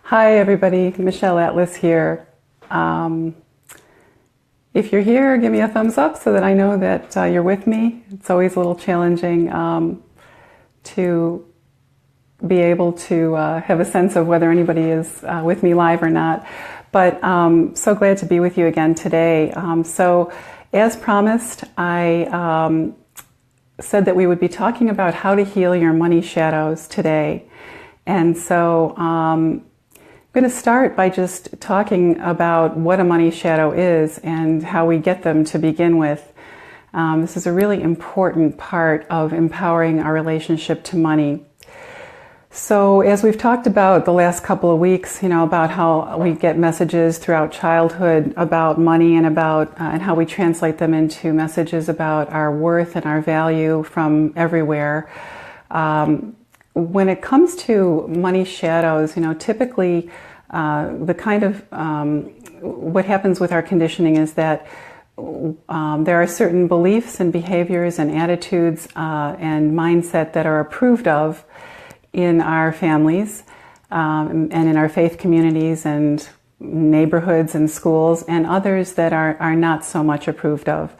Hi everybody, Michelle Atlas here. If you're here, give me a thumbs up so that I know that you're with me. It's always a little challenging to be able to have a sense of whether anybody is with me live or not. But so glad to be with you again today. So as promised, I said that we would be talking about how to heal your money shadows today. And so I'm going to start by just talking about what a money shadow is and how we get them to begin with. This is a really important part of empowering our relationship to money. So as we've talked about the last couple of weeks, about how we get messages throughout childhood about money and about and how we translate them into messages about our worth and our value from everywhere. When it comes to money shadows, typically the kind of what happens with our conditioning is that there are certain beliefs and behaviors and attitudes and mindset that are approved of in our families and in our faith communities and neighborhoods and schools, and others that are not so much approved of.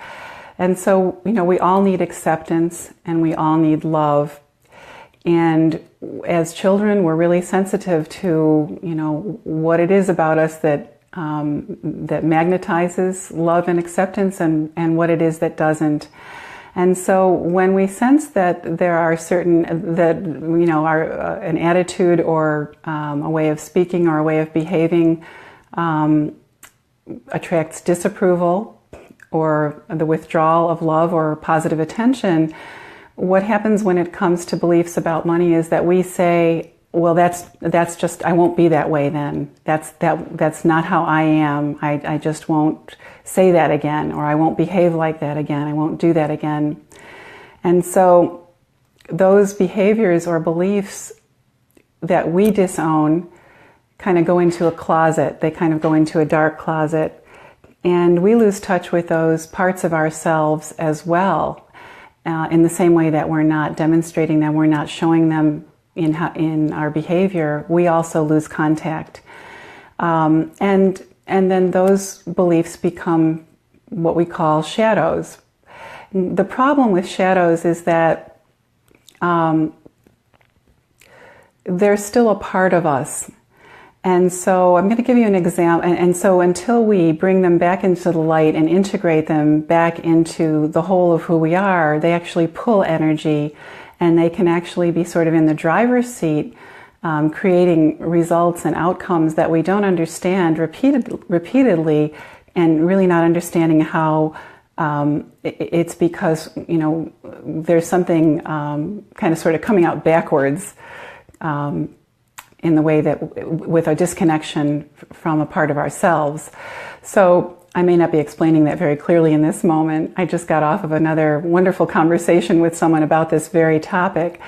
And so, we all need acceptance and we all need love. And as children, we're really sensitive to, what it is about us that that magnetizes love and acceptance, and what it is that doesn't. And so when we sense that there are certain, that, are an attitude or a way of speaking or a way of behaving attracts disapproval or the withdrawal of love or positive attention, what happens when it comes to beliefs about money is that we say, well, that's just, I won't be that way then. That's not how I am. I just won't say that again, or I won't behave like that again. I won't do that again. And so those behaviors or beliefs that we disown kind of go into a closet. They kind of go into a dark closet, and we lose touch with those parts of ourselves as well. In the same way that we're not demonstrating them, we're not showing them in our behavior, we also lose contact. And then those beliefs become what we call shadows. The problem with shadows is that they're still a part of us. And so I'm going to give you an example. And so until we bring them back into the light and integrate them back into the whole of who we are, they actually pull energy, and they can actually be sort of in the driver's seat, creating results and outcomes that we don't understand repeatedly, and really not understanding how it's because, there's something kind of sort of coming out backwards in the way that with a disconnection from a part of ourselves. So I may not be explaining that very clearly in this moment. I just got off of another wonderful conversation with someone about this very topic,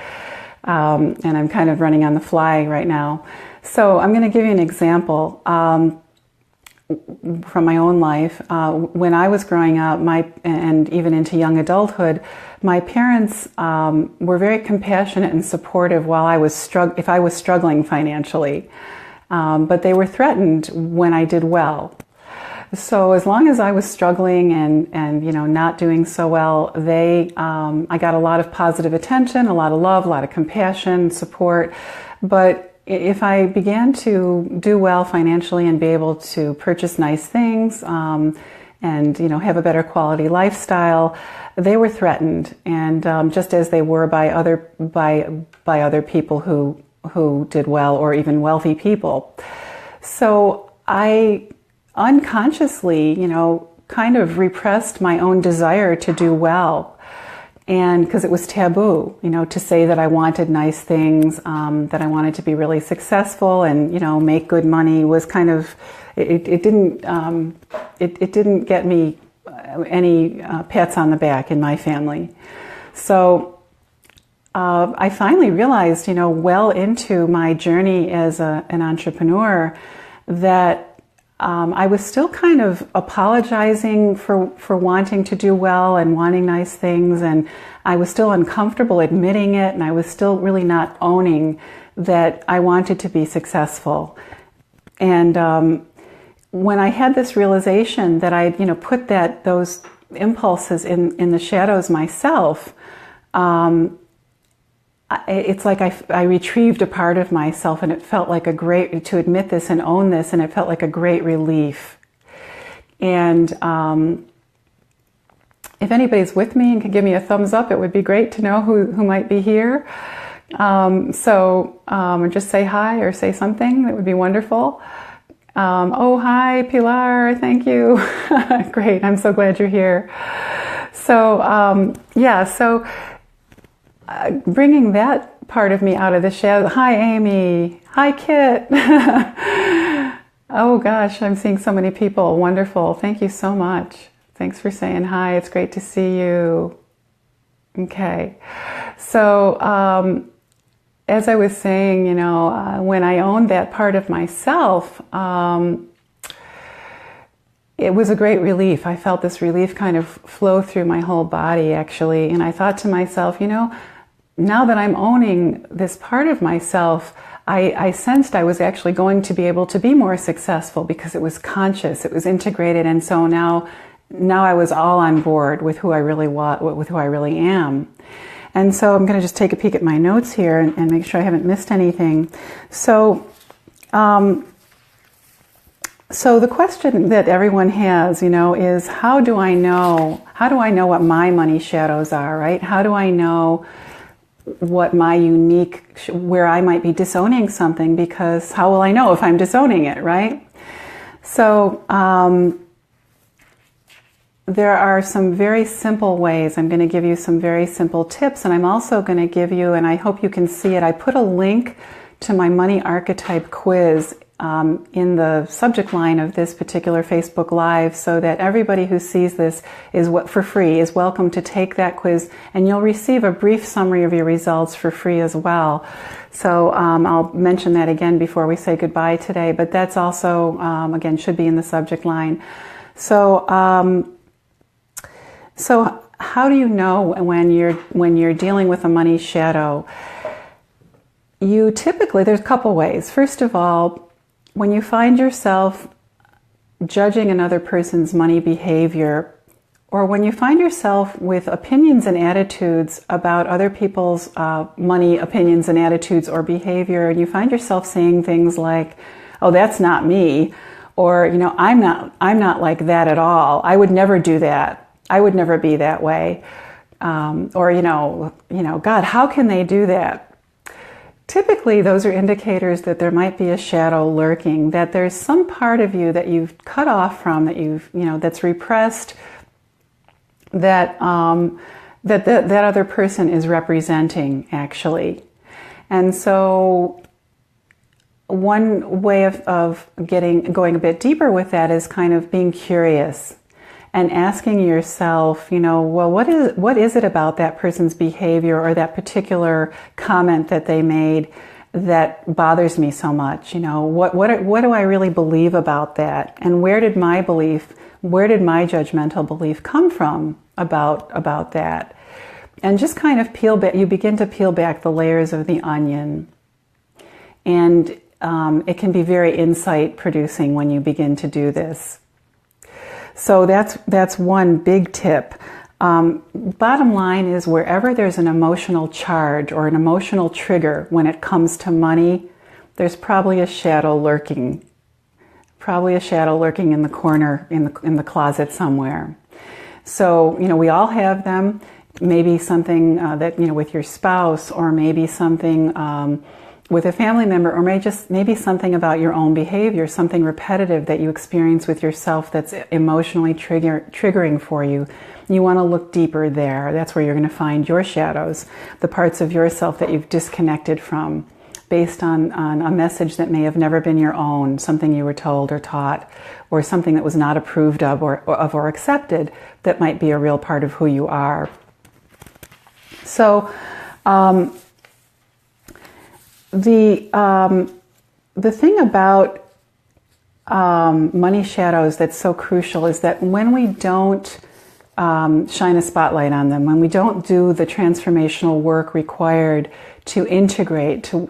and I'm kind of running on the fly right now. So I'm going to give you an example from my own life. When I was growing up, and even into young adulthood, my parents were very compassionate and supportive while I was if I was struggling financially, but they were threatened when I did well. So as long as I was struggling and not doing so well, I got a lot of positive attention, a lot of love, a lot of compassion, support. But if I began to do well financially and be able to purchase nice things and have a better quality lifestyle, they were threatened, and just as they were by other people who did well, or even wealthy people. So I unconsciously, kind of repressed my own desire to do well. And because it was taboo, to say that I wanted nice things, that I wanted to be really successful and, make good money was kind of, it didn't get me any pats on the back in my family. So I finally realized, well into my journey as an entrepreneur, that I was still kind of apologizing for wanting to do well and wanting nice things, and I was still uncomfortable admitting it, and I was still really not owning that I wanted to be successful And when I had this realization that I, put those impulses in the shadows myself, it's like I retrieved a part of myself, and it felt like to admit this and own this, and it felt like a great relief. And if anybody's with me and can give me a thumbs up, it would be great to know who might be here. Just say hi or say something. That would be wonderful. Oh, hi, Pilar. Thank you. Great. I'm so glad you're here. So, bringing that part of me out of the shadow. Hi, Amy. Hi, Kit. Oh, gosh, I'm seeing so many people. Wonderful. Thank you so much. Thanks for saying hi. It's great to see you. Okay. So, as I was saying, when I owned that part of myself, it was a great relief. I felt this relief kind of flow through my whole body, actually. And I thought to myself, now that I'm owning this part of myself, I sensed I was actually going to be able to be more successful because it was conscious, it was integrated. And so now I was all on board with who I really was, with who I really am. And so I'm going to just take a peek at my notes here and make sure I haven't missed anything. So the question that everyone has, is how do I know what my money shadows are, right? How do I know what my where I might be disowning something? Because how will I know if I'm disowning it, right? So, there are some very simple ways. I'm going to give you some very simple tips, and I'm also going to give you, and I hope you can see it, I put a link to my money archetype quiz in the subject line of this particular Facebook Live, so that everybody who sees this for free is welcome to take that quiz, and you'll receive a brief summary of your results for free as well. So I'll mention that again before we say goodbye today, but that's also, again, should be in the subject line. So how do you know when you're dealing with a money shadow? There's a couple ways. First of all, when you find yourself judging another person's money behavior, or when you find yourself with opinions and attitudes about other people's money opinions and attitudes or behavior, and you find yourself saying things like, "Oh, that's not me," or I'm not like that at all. I would never do that. I would never be that way. Or, God, how can they do that? Typically, those are indicators that there might be a shadow lurking, that there's some part of you that you've cut off from, that that's repressed, that that other person is representing, actually. And so one way of going a bit deeper with that is kind of being curious and asking yourself, well, what is it about that person's behavior or that particular comment that they made that bothers me so much? What do I really believe about that? And where did my judgmental belief come from about that? And just kind of you begin to peel back the layers of the onion. And it can be very insight producing when you begin to do this. So that's one big tip. Bottom line is, wherever there's an emotional charge or an emotional trigger when it comes to money, there's probably a shadow lurking. In the corner, in the closet somewhere. So, we all have them. Maybe something that, with your spouse, or maybe something with a family member, or maybe something about your own behavior, something repetitive that you experience with yourself that's emotionally triggering for you. You want to look deeper there. That's where you're going to find your shadows, the parts of yourself that you've disconnected from, based on a message that may have never been your own, something you were told or taught, or something that was not approved of or accepted, that might be a real part of who you are. So, the thing about money shadows that's so crucial is that when we don't shine a spotlight on them, when we don't do the transformational work required to integrate, to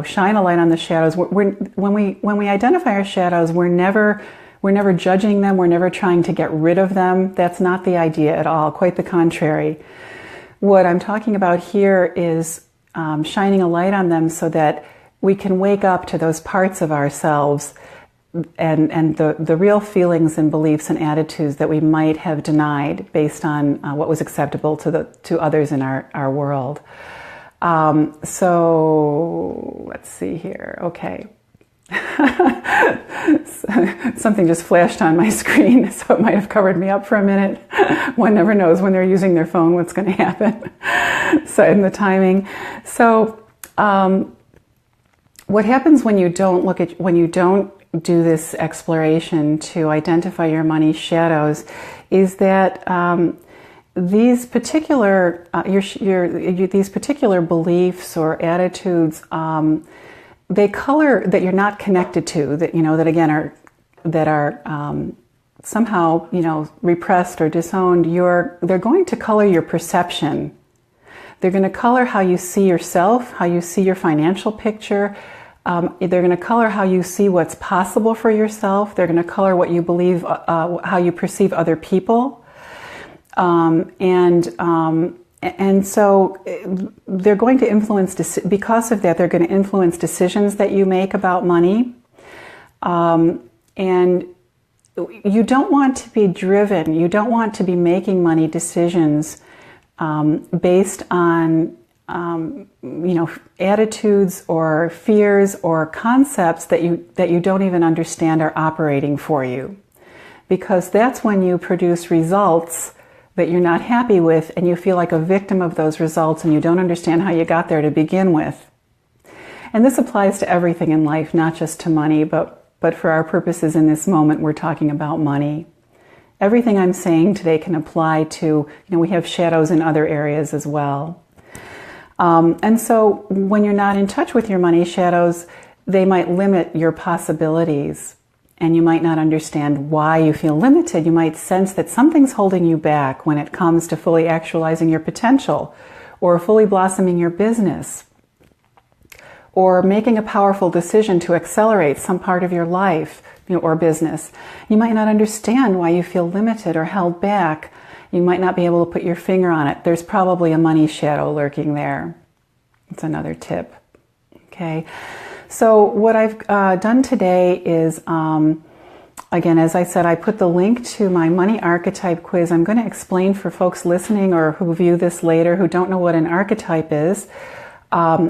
shine a light on the shadows, when we identify our shadows, we're never judging them. We're never trying to get rid of them. That's not the idea at all. Quite the contrary. What I'm talking about here is shining a light on them so that we can wake up to those parts of ourselves and the real feelings and beliefs and attitudes that we might have denied based on what was acceptable to others in our world. So let's see here. Okay. Something just flashed on my screen, so it might have covered me up for a minute. One never knows when they're using their phone what's going to happen. So in the timing. So what happens when you don't do this exploration to identify your money shadows is that these particular these particular beliefs or attitudes, they color that you're not connected to, that again are somehow repressed or disowned. They're going to color your perception. They're going to color how you see yourself, how you see your financial picture. They're going to color how you see what's possible for yourself. They're going to color what you believe, how you perceive other people. And so they're going to influence, because of that, they're going to influence decisions that you make about money. And you don't want to be driven, you don't want to be making money decisions based on attitudes or fears or concepts that you don't even understand are operating for you. Because that's when you produce results that you're not happy with and you feel like a victim of those results and you don't understand how you got there to begin with. And this applies to everything in life, not just to money, but for our purposes in this moment, we're talking about money. Everything I'm saying today can apply to, we have shadows in other areas as well. And so when you're not in touch with your money shadows, they might limit your possibilities. And you might not understand why you feel limited. You might sense that something's holding you back when it comes to fully actualizing your potential, or fully blossoming your business, or making a powerful decision to accelerate some part of your life, or business. You might not understand why you feel limited or held back. You might not be able to put your finger on it. There's probably a money shadow lurking there. It's another tip. Okay. So what I've done today is, again, as I said, I put the link to my money archetype quiz. I'm going to explain for folks listening or who view this later who don't know what an archetype is, so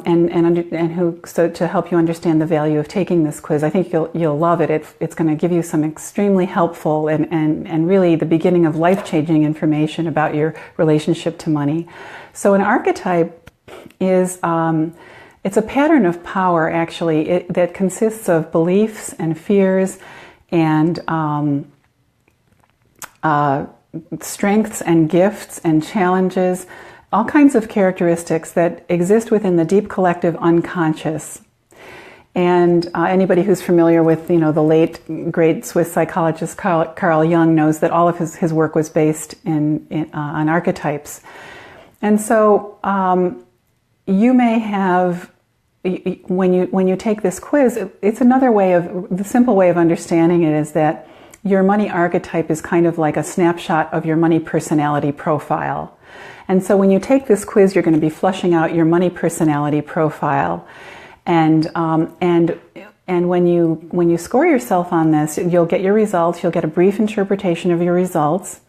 to help you understand the value of taking this quiz. I think you'll love it. It's going to give you some extremely helpful and really the beginning of life-changing information about your relationship to money. So an archetype is it's a pattern of power, actually, that consists of beliefs and fears and strengths and gifts and challenges, all kinds of characteristics that exist within the deep collective unconscious. And anybody who's familiar with, the late great Swiss psychologist Carl Jung knows that all of his work was based on archetypes. And so you may have, when you take this quiz, it's another way the simple way of understanding it is that your money archetype is kind of like a snapshot of your money personality profile. And so when you take this quiz, you're going to be flushing out your money personality profile. And when you score yourself on this, you'll get your results, you'll get a brief interpretation of your results.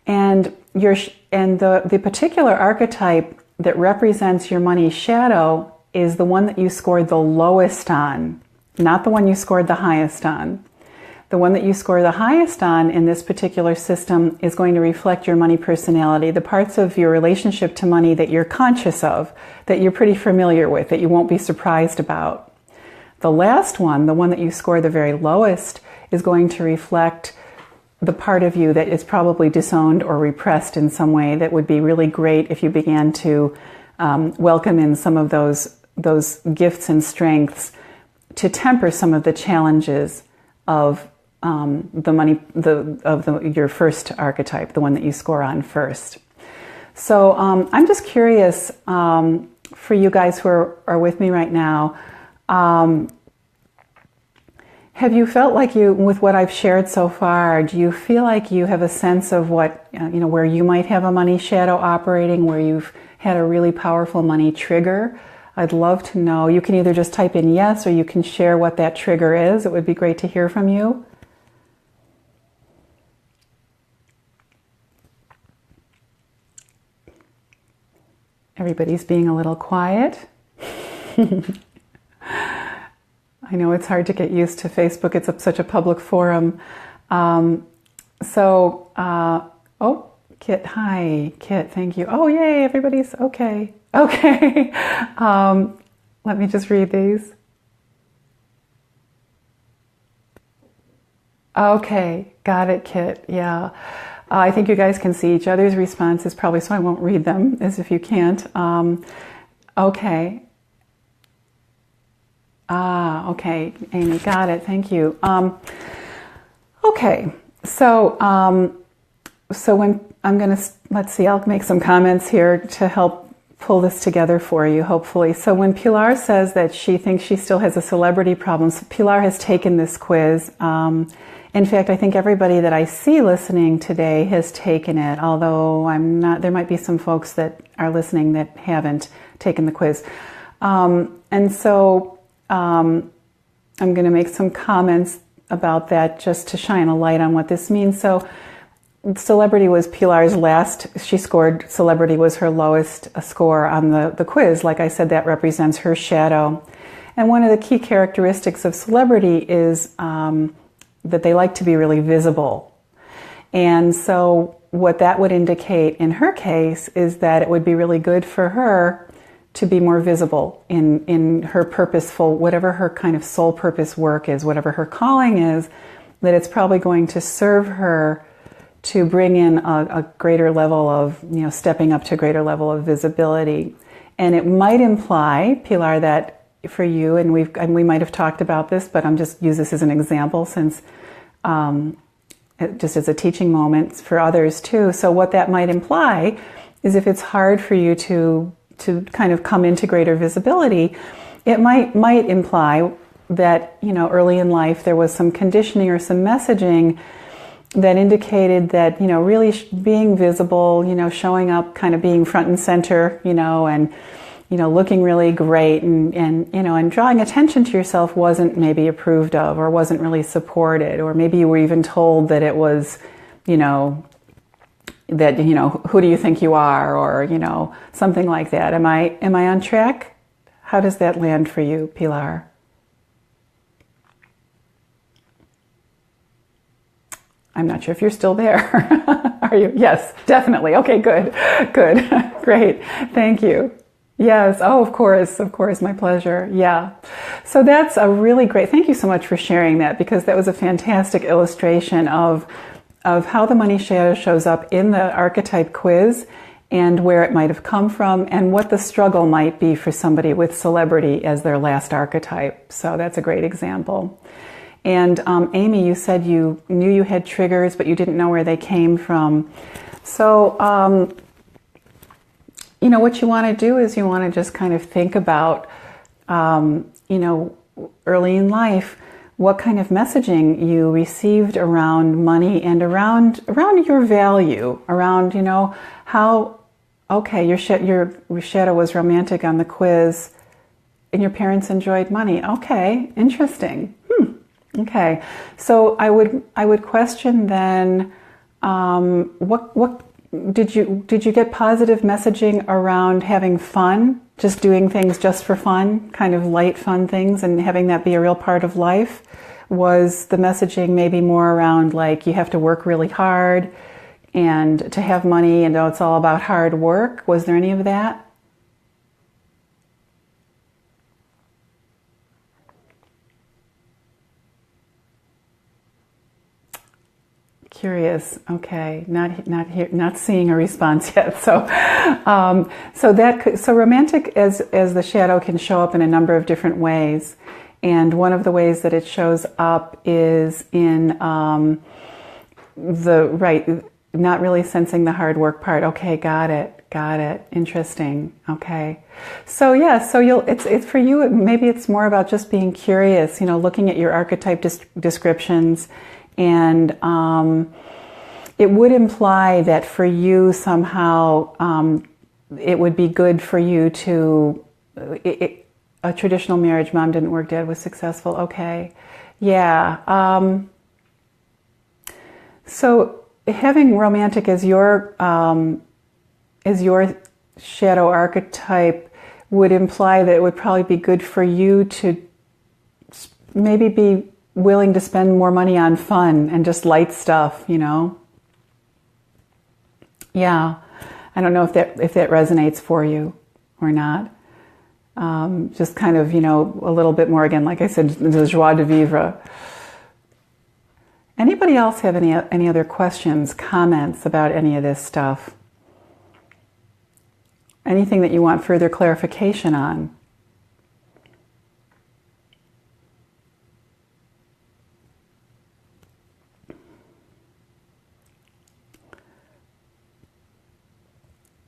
And the particular archetype that represents your money shadow is the one that you scored the lowest on, not the one you scored the highest on. The one that you score the highest on in this particular system is going to reflect your money personality, the parts of your relationship to money that you're conscious of, that you're pretty familiar with, that you won't be surprised about. The last one, the one that you score the very lowest, is going to reflect the part of you that is probably disowned or repressed in some way that would be really great if you began to welcome in some of those gifts and strengths to temper some of the challenges of the money your first archetype, the one that you score on first. So I'm just curious, for you guys who are with me right now, have you felt like with what I've shared so far, do you feel like you have a sense of what, where you might have a money shadow operating, where you've had a really powerful money trigger? I'd love to know. You can either just type in yes, or you can share what that trigger is. It would be great to hear from you. Everybody's being a little quiet. I know it's hard to get used to Facebook. It's such a public forum. Kit, hi. Kit, thank you. Oh, yay, everybody's okay. Okay. Let me just read these. Okay, got it, Kit. Yeah. I think you guys can see each other's responses probably, so I won't read them as if you can't. Okay. Okay, Amy, got it. Thank you. Okay, so when I'm going to, let's see, I'll make some comments here to help pull this together for you, hopefully. So when Pilar says that she thinks she still has a celebrity problem, so Pilar has taken this quiz. In fact, I think everybody that I see listening today has taken it, although there might be some folks that are listening that haven't taken the quiz. And so I'm going to make some comments about that just to shine a light on what this means. So celebrity was Pilar's last, celebrity was her lowest score on the quiz. Like I said, that represents her shadow. And one of the key characteristics of celebrity is that they like to be really visible. And so what that would indicate in her case is that it would be really good for her to be more visible in her purposeful, whatever her kind of soul purpose work is, whatever her calling is, that it's probably going to serve her to bring in a greater level of, stepping up to a greater level of visibility. And it might imply, Pilar, that for you, and we might have talked about this, but I'm just use this as an example since just as a teaching moment for others too. So what that might imply is if it's hard for you to kind of come into greater visibility, it might imply that, early in life there was some conditioning or some messaging that indicated that, really being visible, showing up, kind of being front and center, and looking really great and drawing attention to yourself wasn't maybe approved of or wasn't really supported, or maybe you were even told that it was, that, who do you think you are, or, something like that. Am I on track? How does that land for you, Pilar? I'm not sure if you're still there. Are you? Yes, definitely. Okay, good. Great. Thank you. Yes. Oh, of course, my pleasure. Yeah. So that's a really great, thank you so much for sharing that, because that was a fantastic illustration of how the money shadow shows up in the archetype quiz and where it might have come from and what the struggle might be for somebody with celebrity as their last archetype. So that's a great example. And Amy, you said you knew you had triggers, but you didn't know where they came from. So, what you want to do is you want to just kind of think about, early in life, what kind of messaging you received around money and around your value, around, how, okay, your shadow was romantic on the quiz and your parents enjoyed money. Okay, interesting. Okay, so I would question then, what did you get positive messaging around having fun, just doing things just for fun, kind of light fun things, and having that be a real part of life? Was the messaging maybe more around like you have to work really hard and to have money, and it's all about hard work? Was there any of that? Curious. Okay, not seeing a response yet. So, so romantic as the shadow can show up in a number of different ways, And one of the ways that it shows up is in not really sensing the hard work part. Okay, got it. Interesting. Okay. So yeah, so it's for you, maybe it's more about just being curious, looking at your archetype descriptions, and it would imply that for you somehow it would be good for you to, a traditional marriage, mom didn't work, dad was successful. Okay. Yeah. So having romantic as your shadow archetype would imply that it would probably be good for you to maybe be willing to spend more money on fun and just light stuff, Yeah. I don't know if that resonates for you or not. Just kind of, a little bit more, again, like I said, the joie de vivre. Anybody else have any other questions, comments about any of this stuff? Anything that you want further clarification on?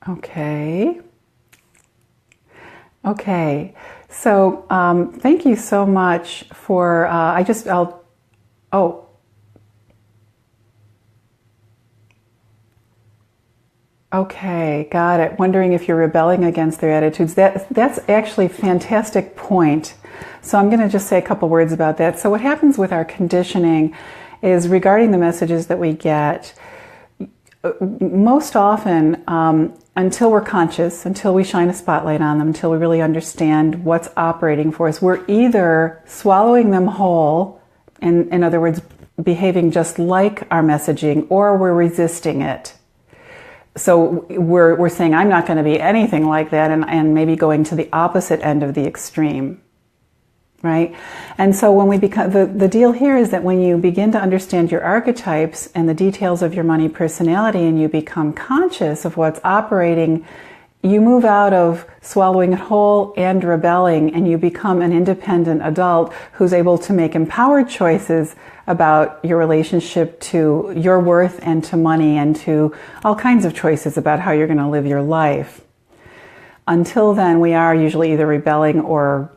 Okay. So thank you so much for, okay, got it. Wondering if you're rebelling against their attitudes. That's actually a fantastic point. So I'm going to just say a couple words about that. So what happens with our conditioning is, regarding the messages that we get, most often, until we're conscious, until we shine a spotlight on them, until we really understand what's operating for us, we're either swallowing them whole, and in other words, behaving just like our messaging, or we're resisting it. So we're saying, I'm not going to be anything like that, and maybe going to the opposite end of the extreme, right? And so when we become, the deal here is that when you begin to understand your archetypes and the details of your money personality, and you become conscious of what's operating, you move out of swallowing it whole and rebelling, and you become an independent adult who's able to make empowered choices about your relationship to your worth and to money, and to all kinds of choices about how you're going to live your life. Until then, we are usually either rebelling or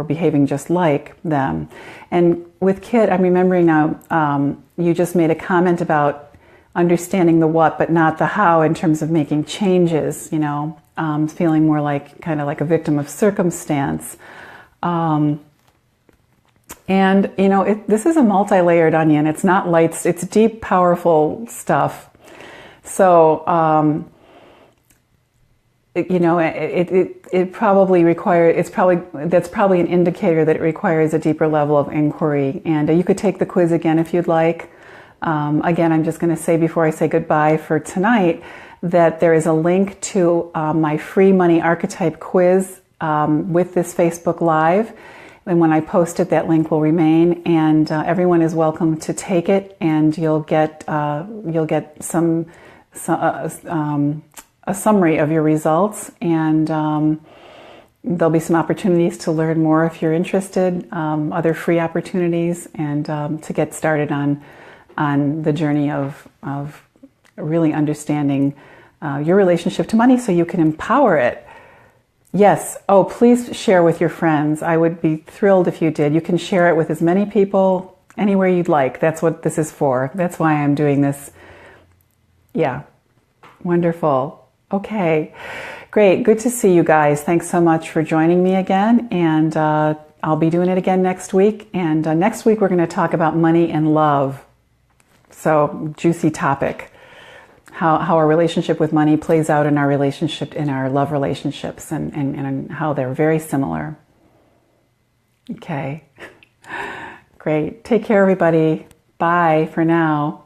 behaving just like them. And with Kit, I'm remembering now, you just made a comment about understanding the what but not the how in terms of making changes, feeling more like kind of like a victim of circumstance. And this is a multi-layered onion. It's not light, it's deep, powerful stuff. So it probably requires, that's probably an indicator that it requires a deeper level of inquiry. And you could take the quiz again if you'd like. Again, I'm just going to say before I say goodbye for tonight that there is a link to my free money archetype quiz with this Facebook Live. And when I post it, that link will remain, and everyone is welcome to take it, and you'll get some a summary of your results, and there'll be some opportunities to learn more if you're interested, other free opportunities, and to get started on the journey of really understanding your relationship to money so you can empower it. Yes. Oh, please share with your friends. I would be thrilled if you did. You can share it with as many people anywhere you'd like. That's what this is for. That's why I'm doing this. Yeah. Wonderful. Okay. Great. Good to see you guys. Thanks so much for joining me again. And I'll be doing it again next week. And next week, we're going to talk about money and love. So, juicy topic. How our relationship with money plays out in our relationship, in our love relationships, and how they're very similar. Okay. Great. Take care, everybody. Bye for now.